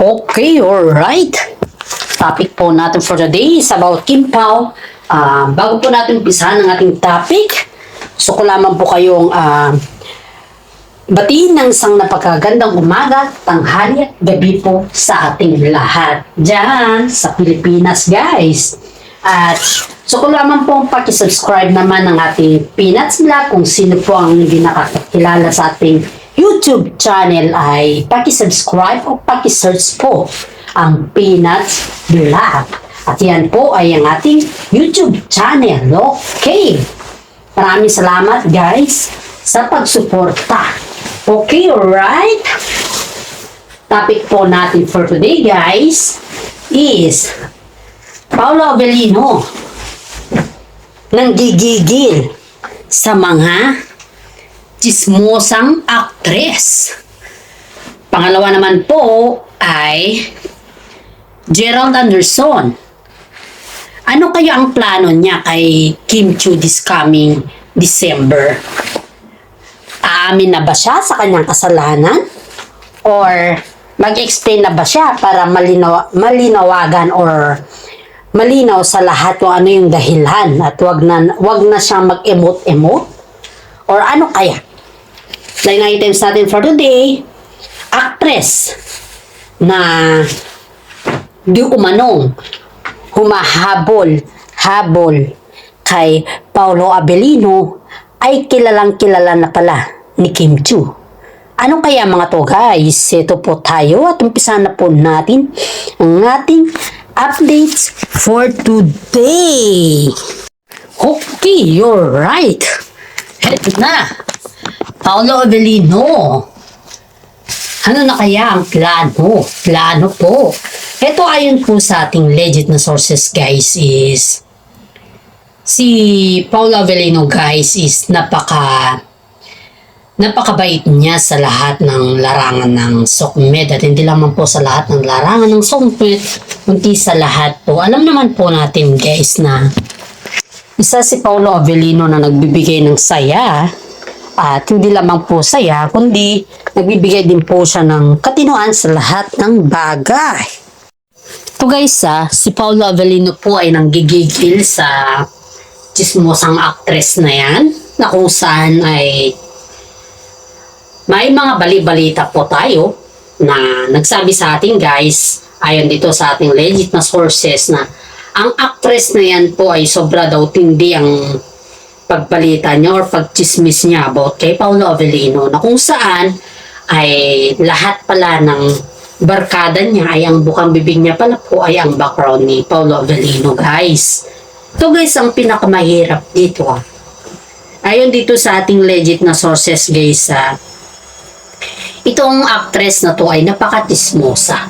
Okay, alright. Topic po natin for today is about Kim Pao. Bago po natin umpisahan ang ating topic, gusto ko lamang po kayong batiin ng isang napakagandang umaga, tanghali at gabi po sa ating lahat. Diyan sa Pilipinas, guys. At gusto ko lamang po pakisubscribe naman ng ating Peanuts Vlog. Kung sino po ang hindi nakakilala sa ating YouTube channel ay pakisubscribe o pakisearch po ang Peanuts Vlog. At yan po ay ang ating YouTube channel. Okay. Maraming salamat guys sa pagsuporta. Okay, alright. Topic po natin for today guys is Paolo Avellino nanggigigil sa mga chismosang aktres. Pangalawa naman po ay Gerald Anderson. Ano kaya ang plano niya kay Kim Chiu this coming December? Aamin na ba siya sa kanyang kasalanan? Or mag-explain na ba siya para malinawagan or malinaw sa lahat kung ano yung dahilan at wag na siyang mag-emote-emote? Or ano kaya? Line items natin for today, actress na di umanong humahabol kay Paolo Avellino ay kilalang-kilala na pala ni Kim Chiu. Ano kaya mga to guys? Ito po tayo at umpisa na po natin ang ating updates for today. Okay, you're right. Heto na. Paolo Avellino. Ano na kaya ang plano? Plano po. Ito ayon po sa ating legit na sources guys is si Paolo Avellino guys is napakabait niya sa lahat ng larangan ng SOCMED at hindi lamang po sa lahat ng larangan ng SOCMED kundi sa lahat po. Alam naman po natin guys na isa si Paolo Avellino na nagbibigay ng saya at hindi lamang po saya kundi nagbibigay din po siya ng katinoan sa lahat ng bagay. Ito guys si Paolo Avellino po ay nanggigigil sa chismosang actress na yan na kung saan ay may mga bali-balita po tayo na nagsabi sa atin guys ayon dito sa ating legit na sources na ang actress na yan po ay sobra daw tindi ang pagbalita niya or pagchismis niya about kay Paolo Avellino na kung saan ay lahat pala ng barkada niya ay ang bukang bibig niya pala po ay ang background ni Paolo Avellino guys. Ito guys ang pinakamahirap dito ayon dito sa ating legit na sources guys itong actress na to ay napaka-chismosa.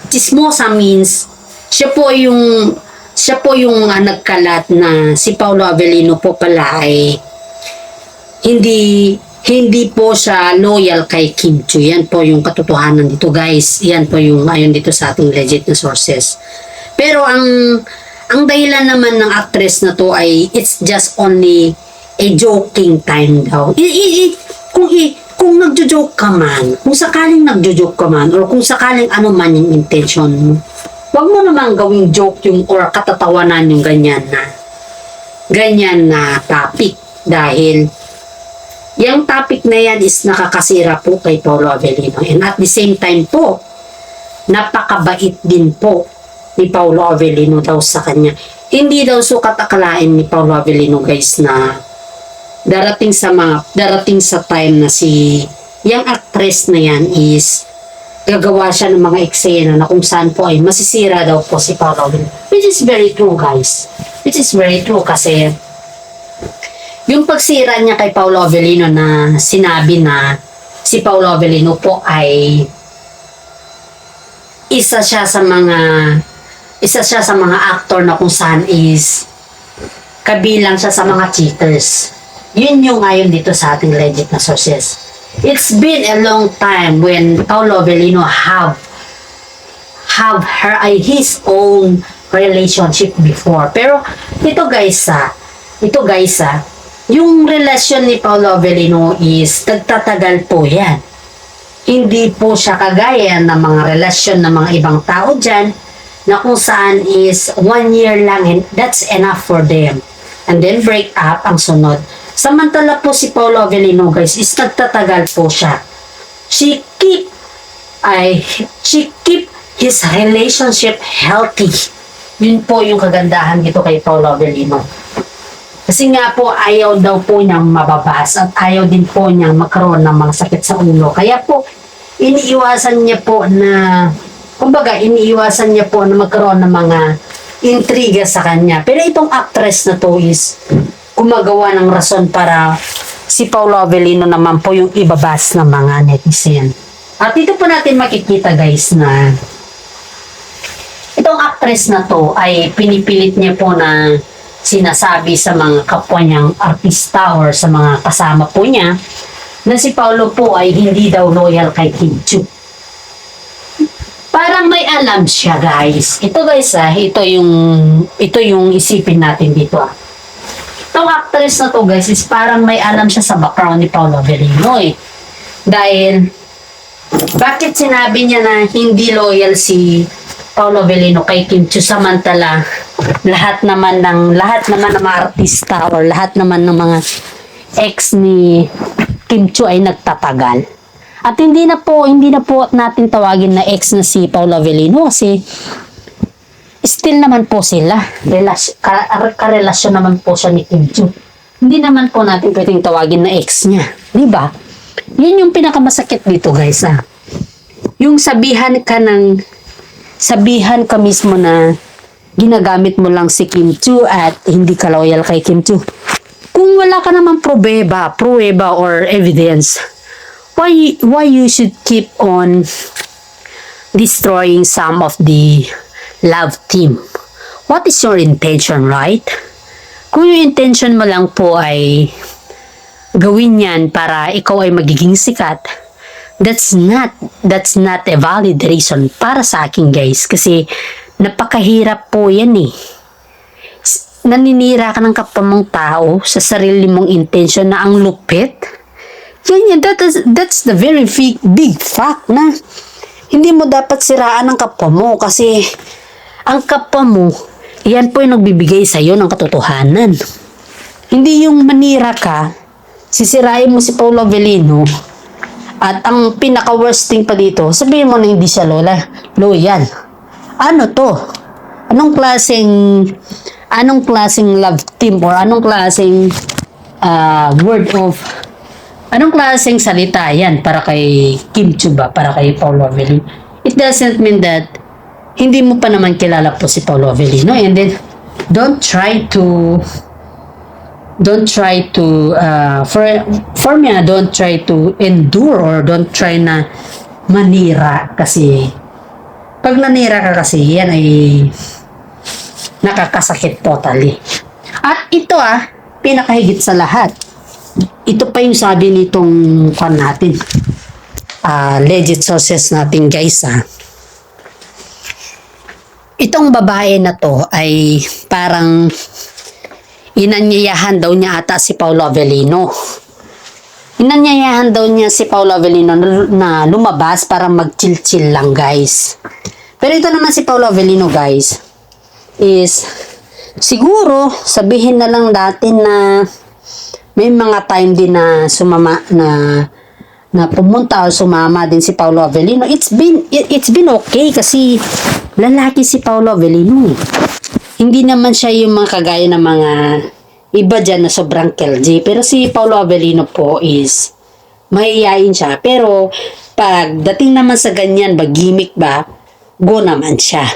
Chismosa means siya po yung nagkalat na si Paolo Avellino po pala ay hindi po siya loyal kay Kim Chiu. Yan po yung katotohanan dito guys. Yan po yung ayon dito sa ating legit na sources. Pero ang dahilan naman ng actress na to ay it's just only a joking time daw. Kung nagjo-joke ka man, kung sakaling nagjo-joke ka man, or kung sakaling ano man yung intention mo, wag mo naman gawing joke yung or katatawanan yung ganyan na topic dahil yung topic na yan is nakakasira po kay Paolo Avellino and at the same time po napakabait din po ni Paolo Avellino daw sa kanya. Hindi daw sukat akalain ni Paolo Avellino guys na darating sa time na si yung actress na yan is gagawa siya ng mga eksena na kung saan po ay masisira daw po si Paolo Avellino. Which is very true guys. Which is very true kasi yung pagsira niya kay Paolo Avellino na sinabi na si Paolo Avellino po ay isa siya sa mga actor na kung saan is kabilang siya sa mga cheaters. Yun yung ngayon dito sa ating legit na sources. It's been a long time when Paolo Avellino have his own relationship before. Pero ito guys yung relasyon ni Paolo Avellino is nagtatagal po yan. hindi po siya kagaya ng mga relasyon ng mga ibang tao dyan na kung saan is 1 year lang and that's enough for them. And then break up ang sunod. Samantala po si Paolo Avellino guys is nagtatagal po siya. She keep his relationship healthy. Yun po yung kagandahan dito kay Paolo Avellino. Kasi nga po ayaw daw po niyang mababas at ayaw din po niyang magkaroon ng mga sakit sa ulo. Kaya po iniiwasan niya po na magkaroon ng mga intriga sa kanya. Pero itong actress na to is gumagawa ng rason para si Paolo Avellino naman po yung ibabas ng mga netizen. At dito po natin makikita guys na itong actress na to ay pinipilit niya po na sinasabi sa mga kapwa niyang artista or sa mga kasama po niya na si Paolo po ay hindi daw loyal kay Kim Chiu. Parang may alam siya guys. Ito guys ito yung isipin natin dito Itong actress na to guys is parang may alam siya sa background ni Paolo Avellino Dahil bakit sinabi niya na hindi loyal si Paolo Avellino kay Kim Chiu samantala lahat naman ng mga artista or lahat naman ng mga ex ni Kim Chiu ay nagtatagal. At hindi na po natin tawagin na ex na si Paolo Avellino kasi still naman po sila. Karelasyon naman po siya ni Kim Chiu. Hindi naman po natin pwedeng tawagin na ex niya. Di ba? Yun yung pinakamasakit dito guys Yung sabihan ka mismo na ginagamit mo lang si Kim Chiu at hindi ka loyal kay Kim Chiu. Kung wala ka naman pruweba or evidence, why you should keep on destroying some of the love team? What is your intention, right? Kung yung intention mo lang po ay gawin yan para ikaw ay magiging sikat, that's not a valid reason para sa akin guys, kasi napakahirap po yan naninira ka ng kapwa mong tao sa sarili mong intention na ang lupit. That's the very big fact na hindi mo dapat siraan ang kapwa mo kasi ang kapwa mo, yan po yung nagbibigay sa iyo ng katotohanan. Hindi yung manira ka, sisirain mo si Paolo Avellino at ang pinaka-worst thing pa dito, sabihin mo na hindi siya loyal. Ano to? Anong klaseng love team or anong klaseng anong klaseng salita yan para kay Kim Chiu ba? Para kay Paolo Avellino? It doesn't mean that hindi mo pa naman kilala po si Paolo Avellino. And then, don't try to endure or don't try na manira kasi pag nanira ka kasi yan ay nakakasakit totally. At ito pinakahigit sa lahat. Ito pa yung sabi nitong natin. Legit sources natin guys Itong babae na to ay parang inanyayahan daw niya ata si Paolo Avellino. Inanyayahan daw niya si Paolo Avellino na lumabas para mag-chill-chill lang guys. Pero ito naman si Paolo Avellino guys is siguro sabihin na lang natin na may mga time din na na pumunta o sumama din si Paolo Avellino. It's been okay kasi lalaki si Paolo Avellino Hindi naman siya yung mga kagaya ng mga iba dyan na sobrang kelji. Pero si Paolo Avellino po is mahihayin siya. Pero pagdating naman sa ganyan, gimmick ba, go naman siya.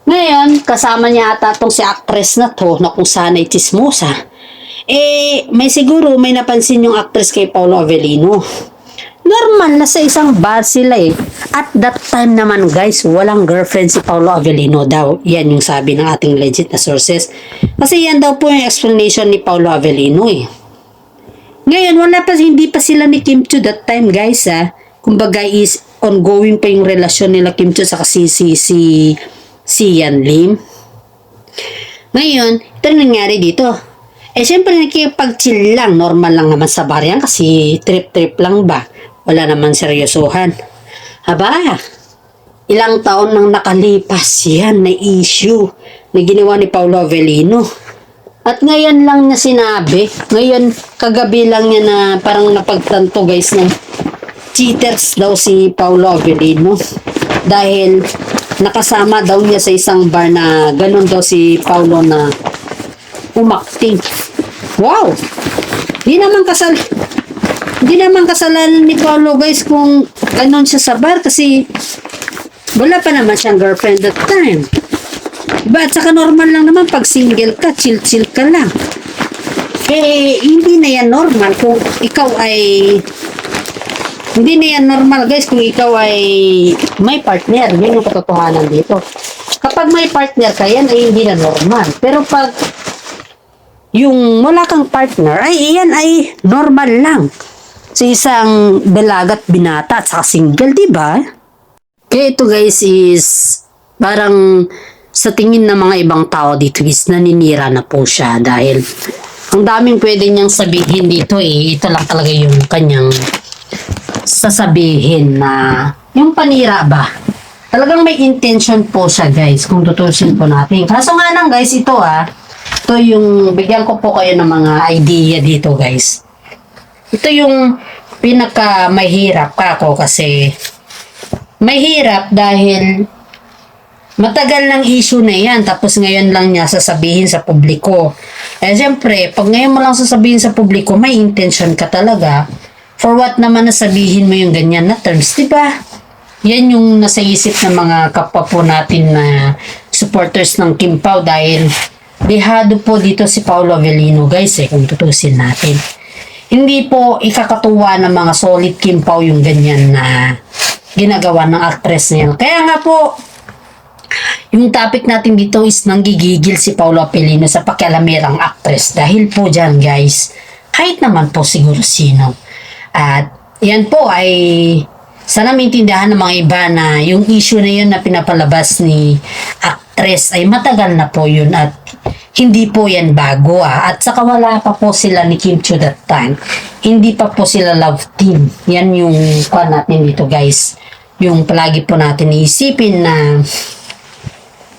Ngayon, kasama niya ata itong si actress na to na kung sana'y chismosa. May napansin yung actress kay Paolo Avellino. Normal na sa isang bar sila At that time naman guys, walang girlfriend si Paolo Avellino daw. Yan yung sabi ng ating legit na sources. Kasi yan daw po yung explanation ni Paolo Avellino Ngayon, hindi pa sila ni Kim Chiu that time guys Kumbaga is ongoing pa yung relasyon nila Kim Chiu sa si Yan Lim. Ngayon, ito nangyari dito. Siyempre nakikipag-chill lang. Normal lang naman sa bar yan kasi trip-trip lang ba. wala naman seryosohan. Aba, ilang taon nang nakalipas yan na issue na ginawa ni Paolo Avellino. At ngayon lang niya sinabi, ngayon kagabi lang niya na parang napagtanto guys na cheaters daw si Paolo Avellino. Dahil nakasama daw niya sa isang bar na ganun daw si Paolo na umakting. Wow! Hindi naman kasalanan ni Paolo guys kung ganun siya sa bar kasi wala pa naman siyang girlfriend that time. Diba? At saka normal lang naman pag single ka, chill-chill ka lang. Eh, hindi na yan normal kung ikaw ay... Hindi na yan normal guys kung ikaw ay may partner. Yan yung katotohanan dito. Kapag may partner ka, yan ay hindi na normal. Pero pag yung wala kang partner, ay yan ay normal lang. Sa isang dalagat binata at saka single, diba? Kaya ito guys is parang sa tingin ng mga ibang tao dito is naninira na po siya dahil ang daming pwede niyang sabihin dito ito lang talaga yung kanyang sasabihin na yung panira ba. Talagang may intention po siya guys kung tutusin po natin. Kaso nga lang guys ito ito yung bigyan ko po kayo ng mga idea dito guys. Ito yung pinaka mahirap ako kasi mahirap dahil matagal ng issue na yan, tapos ngayon lang niya sasabihin sa publiko. Eh, siyempre, pag ngayon mo lang sasabihin sa publiko, may intention ka talaga. For what naman nasabihin mo yung ganyan na terms, diba? Yan yung nasa isip ng mga kapwa po natin na supporters ng Kim Pao dahil dehado po dito si Paolo Avellino, guys, kung tutusin natin. Hindi po ikakatuwa ng mga solid Kim Pao yung ganyan na ginagawa ng actress na yan. Kaya nga po, yung topic natin dito is nanggigigil si Paolo Avellino sa pakialamerang actress. Dahil po dyan guys, kahit naman po siguro sino. At yan po ay sana maintindihan ng mga iba na yung issue na yun na pinapalabas ni actress ay matagal na po yun at hindi po yan bago At saka wala pa po sila ni Kim Chiu that time. Hindi pa po sila love team. Yan yung kwan natin dito guys. Yung palagi po natin iisipin na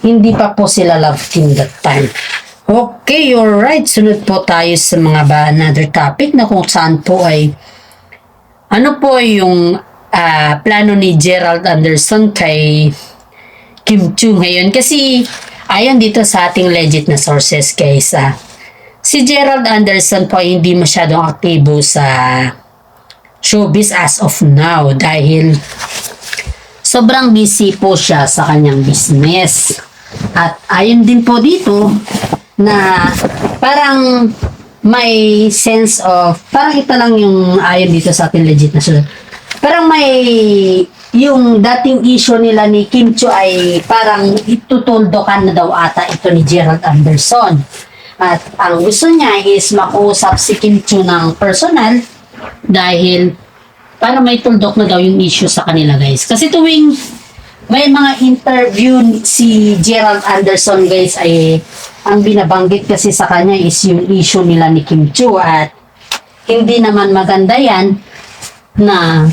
hindi pa po sila love team that time. Okay, alright. Sunod po tayo sa mga another topic na kung saan po ay ano po yung plano ni Gerald Anderson kay Kim Chiu ngayon. Kasi ayon dito sa ating legit na sources guys, si Gerald Anderson po ay hindi masyadong aktibo sa showbiz as of now dahil sobrang busy po siya sa kanyang business. At ayon din po dito na parang may sense of, parang ito lang yung ayon dito sa ating legit na source. Parang may yung dating issue nila ni Kim Chiu ay parang itutuldokan na daw ata ito ni Gerald Anderson. At ang gusto niya is makuusap si Kim Chiu ng personal dahil para may tuldok na daw yung issue sa kanila guys. Kasi tuwing may mga interview si Gerald Anderson guys ay ang binabanggit kasi sa kanya is yung issue nila ni Kim Chiu at hindi naman maganda yan na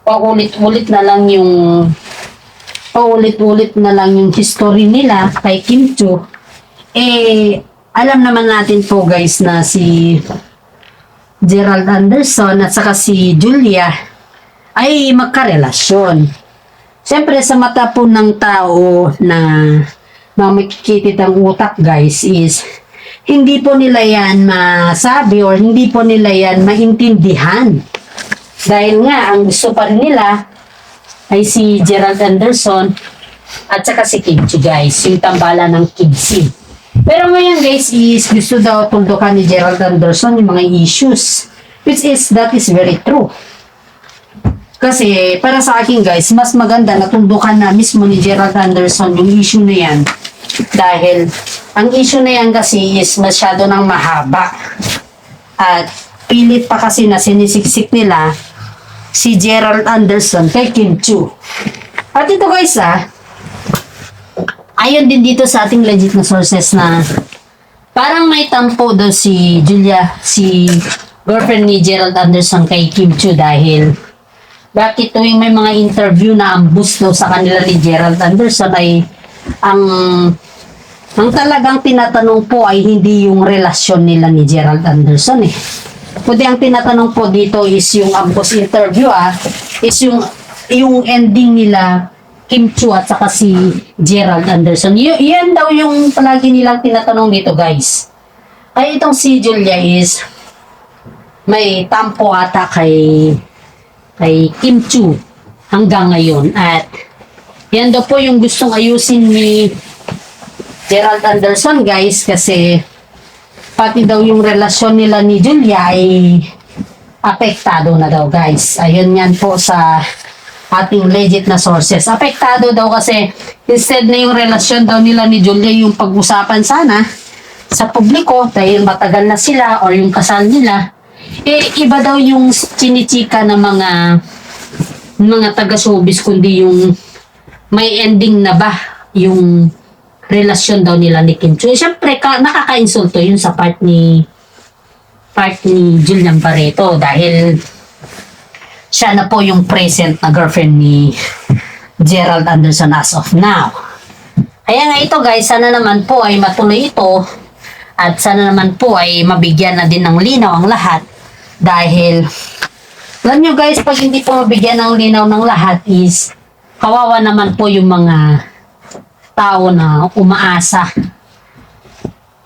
paulit-ulit na lang yung history nila kay Kim Chiu. Alam naman natin po guys na si Gerald Anderson at saka si Julia ay magkarelasyon. Siyempre sa mata po ng tao na makikitid ang utak guys is hindi po nila yan masabi or hindi po nila yan maintindihan. Dahil nga ang gusto pa rin nila ay si Gerald Anderson at saka si Kim Chiu guys, yung tambala ng Kidsi. Pero ngayon guys is gusto daw tuldukan ni Gerald Anderson yung mga issues, which is that is very true. Kasi para sa akin guys, mas maganda na tuldukan na mismo ni Gerald Anderson yung issue na yan. Dahil ang issue na yan kasi is masyado nang mahaba. At pilit pa kasi na sinisiksik nila si Gerald Anderson kay Kim Chiu. At ito guys ayon din dito sa ating legit na sources na parang may tampo daw si Julia, si girlfriend ni Gerald Anderson kay Kim Chiu dahil bakit tuwing may mga interview na ambus daw sa kanila ni Gerald Anderson ay ang talagang tinatanong po ay hindi yung relasyon nila ni Gerald Anderson eh. Kundi ang tinatanong po dito is yung ambos interview is yung ending nila Kim Chiu at saka si Gerald Anderson. Yan daw yung palagi nilang tinatanong dito guys. Ay itong si Julia is may tampo ata kay Kim Chiu hanggang ngayon at yan daw po yung gustong ayusin ni Gerald Anderson guys kasi pati daw yung relasyon nila ni Julia ay apektado na daw guys. Ayun yan po sa ating legit na sources. Apektado daw kasi instead na yung relasyon daw nila ni Julia yung pag-usapan sana sa publiko dahil matagal na sila or yung kasal nila, iba daw yung chinichika ng mga taga-showbiz kundi yung may ending na ba yung relasyon daw nila ni Kim Chiu. Siyempre, nakaka-insulto yun sa part ni Julian Barreto dahil siya na po yung present na girlfriend ni Gerald Anderson as of now. Kaya nga ito guys, sana naman po ay matuloy ito at sana naman po ay mabigyan na din ng linaw ang lahat dahil alam nyo guys, pag hindi po mabigyan ng linaw ng lahat is kawawa naman po yung mga tao na umaasa.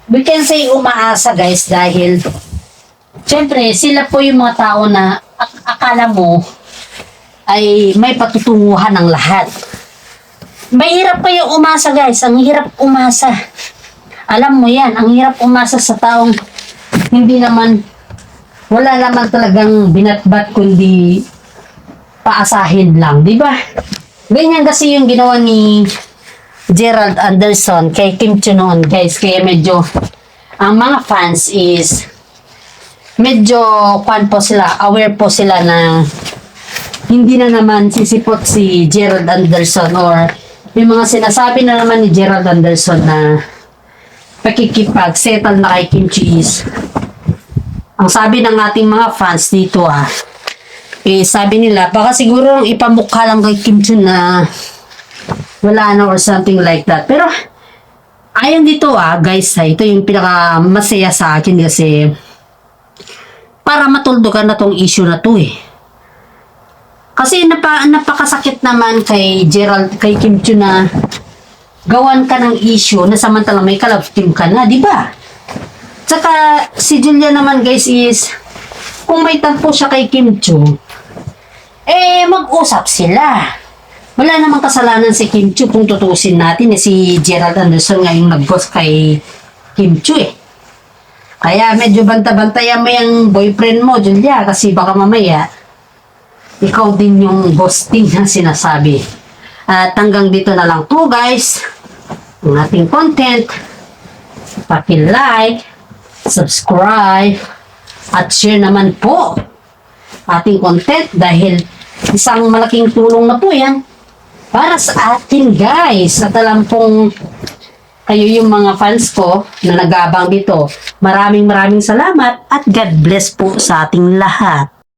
We can say umaasa guys dahil syempre sila po yung mga tao na akala mo ay may patutunguhan ng lahat. Mahirap pa yung umasa guys, ang hirap umasa. Alam mo yan, ang hirap umasa sa taong hindi naman, wala naman talagang binatbat kundi paasahin lang, di ba? Ganyan kasi yung ginawa ni Gerald Anderson kay Kim Chiu noon guys, kaya medyo ang mga fans is medyo aware po sila na hindi na naman sisipot si Gerald Anderson or yung mga sinasabi na naman ni Gerald Anderson na pakikipag-settle na kay Kim Chiu is ang sabi ng ating mga fans dito sabi nila baka siguro ipamukha lang kay Kim Chiu na wala na or something like that. Pero ayon dito guys, ito yung pinaka masaya sa akin kasi para matuldukan na tong issue na to Kasi napakasakit naman kay Kim Chiu na gawan ka ng issue na samantala may ka-love team ka na, di ba? Tsaka si Julia naman guys is kung may tagpo siya kay Kim Chiu, mag-usap sila. Wala namang kasalanan si Kim Chiu kung tutusin natin si Gerald Anderson nga yung nag-ghost kay Kim Chiu Kaya medyo banta-bantayan mo yung boyfriend mo, Julia, kasi baka mamaya ikaw din yung ghosting na sinasabi. At hanggang dito na lang po guys ang ating content. Paki-like, subscribe, at share naman po ating content dahil isang malaking tulong na po yan para sa atin guys. At alam pong kayo yung mga fans ko na nag-aabang dito. Maraming salamat at God bless po sa ating lahat.